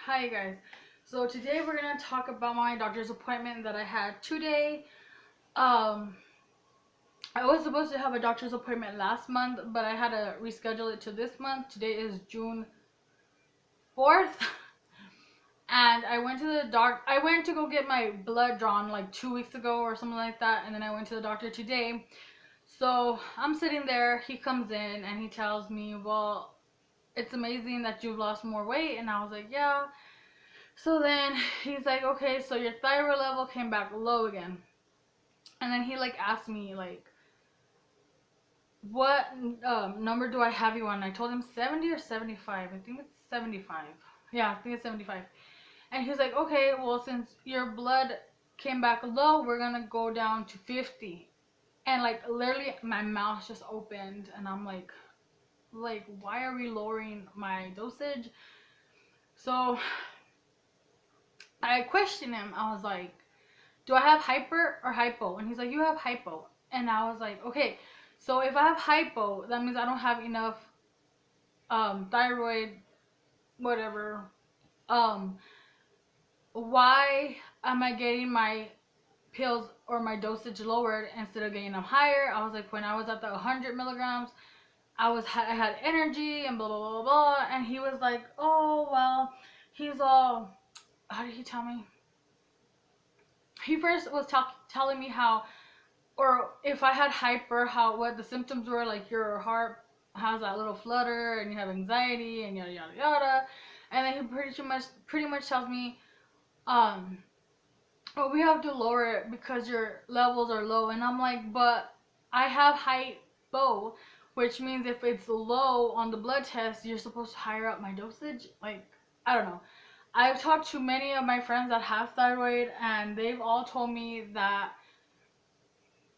Hi guys. So today we're gonna talk about my doctor's appointment that I had today. Um, I was supposed to have a doctor's appointment last month, but I had to reschedule it to this month. Today is June 4th, and I went to the I went to go get my blood drawn like 2 weeks ago or something like that, and then I went to the doctor today. So I'm sitting there. He comes in and he tells me, "Well, it's amazing that you've lost more weight," and I was like, "Yeah." So then he's like, okay, so your thyroid level came back low again. And then he like asked me like, what number do I have you on? I told him 70 or 75. I think it's 75. Yeah, I think it's 75. And he's like, okay, well, since your blood came back low, we're gonna go down to 50. And like literally my mouth just opened and I'm like, why are we lowering my dosage? So I questioned him. I was like, do I have hyper or hypo? And he's like, you have hypo. And I was like, okay, so if I have hypo, that means I don't have enough thyroid, whatever. Um, why am I getting my pills or my dosage lowered instead of getting them higher? I was like, when I was at the 100 milligrams, I had energy and blah blah blah blah. And he was like, oh well, he's all. How did he tell me? He first was telling me how, or if I had hyper, how what the symptoms were, like your heart has that little flutter and you have anxiety and yada yada yada. And then he pretty much tells me, um, well, we have to lower it because your levels are low. And I'm like, but I have hypo, which means if it's low on the blood test, you're supposed to higher up my dosage. Like, I don't know. I've talked to many of my friends that have thyroid, and they've all told me that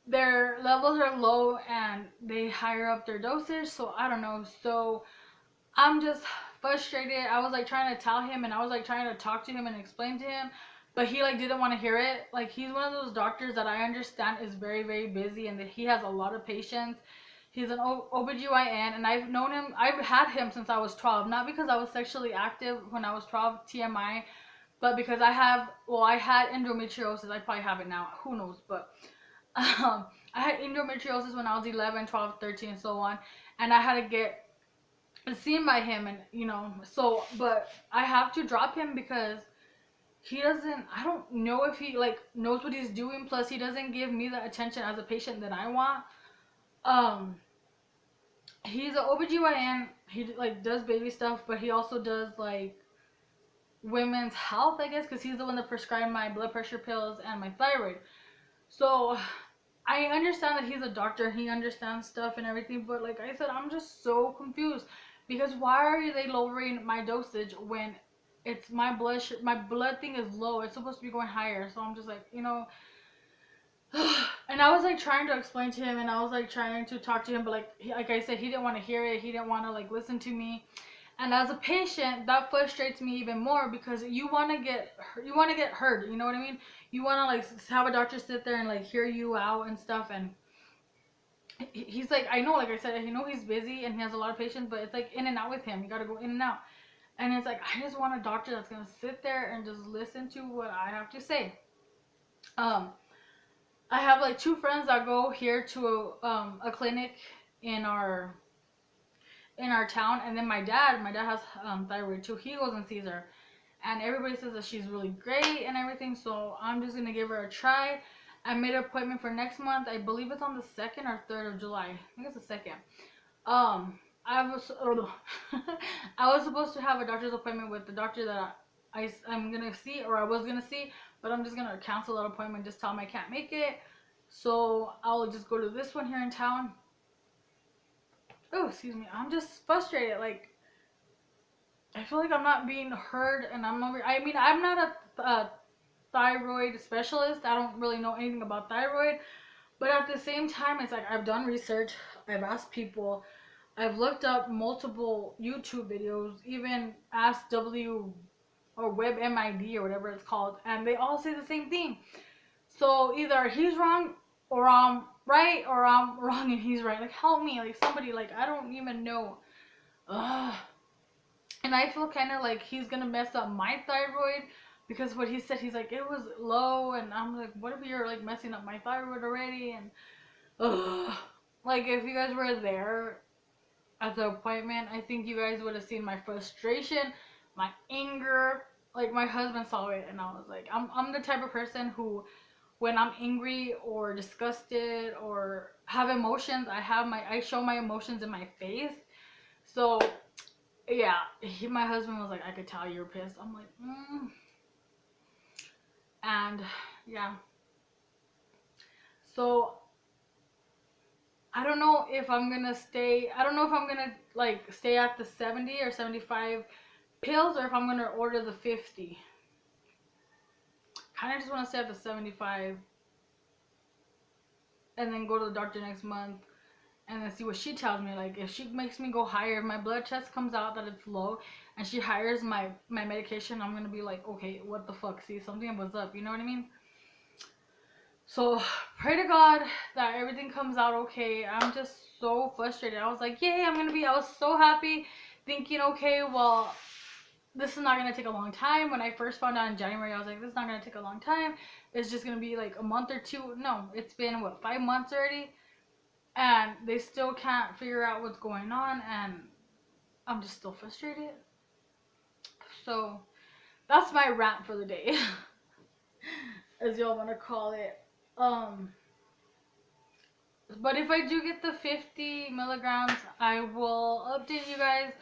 their levels are low and they higher up their dosage. So I don't know. So I'm just frustrated. I was like trying to tell him and I was like trying to talk to him and explain to him, but he like didn't want to hear it. Like, he's one of those doctors that I understand is very very busy and that he has a lot of patients. He's an OBGYN, and I've known him, I've had him since I was 12, not because I was sexually active when I was 12, TMI, but because I had endometriosis. I probably have it now, who knows. But I had endometriosis when I was 11, 12, 13, and so on. And I had to get seen by him, and so, but I have to drop him because he doesn't, I don't know if he like knows what he's doing. Plus, he doesn't give me the attention as a patient that I want. Um, he's an OBGYN. He like does baby stuff, but he also does like women's health, I guess, because he's the one that prescribed my blood pressure pills and my thyroid. So I understand that he's a doctor, he understands stuff and everything, but like I said, I'm just so confused because why are they lowering my dosage when it's my blood thing is low. It's supposed to be going higher. So I'm just like, and I was like trying to explain to him, and I was like trying to talk to him, but like I said, he didn't want to hear it. He didn't want to like listen to me. And as a patient, that frustrates me even more because you want to get heard. You know what I mean? You want to like have a doctor sit there and like hear you out and stuff. And he's like, I know, like I said, I know he's busy and he has a lot of patients, but it's like in and out with him. You got to go in and out. And it's like, I just want a doctor that's gonna sit there and just listen to what I have to say. Um, I have like two friends that go here to a clinic in our town, and then my dad has thyroid too. He goes and sees her, and everybody says that she's really great and everything. So I'm just gonna give her a try. I made an appointment for next month. I believe it's on the 2nd or 3rd of July. I think it's the 2nd. I was I was supposed to have a doctor's appointment with the doctor that I'm gonna see, or I was gonna see, but I'm just gonna cancel that appointment. Just tell him I can't make it. So I'll just go to this one here in town. Oh, excuse me. I'm just frustrated. Like, I feel like I'm not being heard, and I mean, I'm not a thyroid specialist. I don't really know anything about thyroid, but at the same time, it's like I've done research. I've asked people. I've looked up multiple YouTube videos, even Ask W or WebMID or whatever it's called, and they all say the same thing. So either he's wrong or I'm right, or I'm wrong and he's right. Like, help me, like somebody, like I don't even know. Ugh. And I feel kind of like he's gonna mess up my thyroid, because what he said, he's like, it was low, and I'm like, what if you're like messing up my thyroid already? And ugh. Like, if you guys were there at the appointment, I think you guys would have seen my frustration, my anger. Like, my husband saw it, and I was like, I'm the type of person who, when I'm angry or disgusted or have emotions, I show my emotions in my face. So yeah, my husband was like, I could tell you were pissed. I'm like, and yeah. So I don't know if I'm gonna stay. I don't know if I'm gonna like stay at the 70 or 75 pills, or if I'm gonna order the 50. Kind of just want to stay at the 75 and then go to the doctor next month and then see what she tells me. Like, if she makes me go higher, if my blood test comes out that it's low and she hires my medication, I'm gonna be like, okay, what the fuck? See, something was up, you know what I mean? So pray to God that everything comes out okay. I'm just so frustrated. I was like, yay, I was so happy, thinking, okay, well, this is not gonna take a long time. When I first found out in January, I was like, this is not gonna take a long time. It's just gonna be like a month or two. No, it's been what, 5 months already, and they still can't figure out what's going on, and I'm just still frustrated. So that's my rant for the day, as y'all want to call it. But if I do get the 50 milligrams, I will update you guys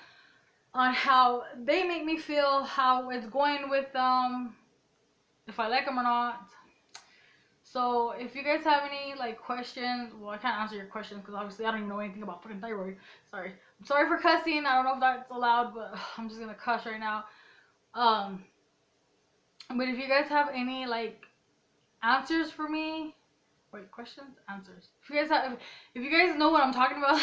on how they make me feel, how it's going with them, if I like them or not. So if you guys have any like questions, well, I can't answer your questions because obviously I don't even know anything about fucking thyroid. Sorry. I'm sorry for cussing. I don't know if that's allowed, but I'm just gonna cuss right now. But if you guys have any like answers for me, wait, questions, answers. If you guys know what I'm talking about,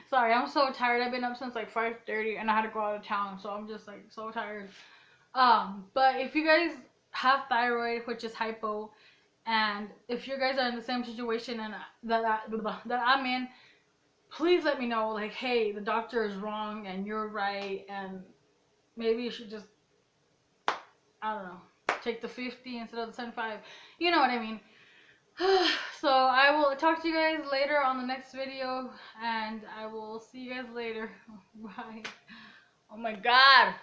sorry, I'm so tired. I've been up since like 5:30 and I had to go out of town, so I'm just like so tired. But if you guys have thyroid, which is hypo, and if you guys are in the same situation and that I'm in, please let me know. Like, hey, the doctor is wrong and you're right, and maybe you should just, I don't know, take the 50 instead of the 75. You know what I mean? So I will talk to you guys later on the next video, and I will see you guys later. Bye. Oh my God.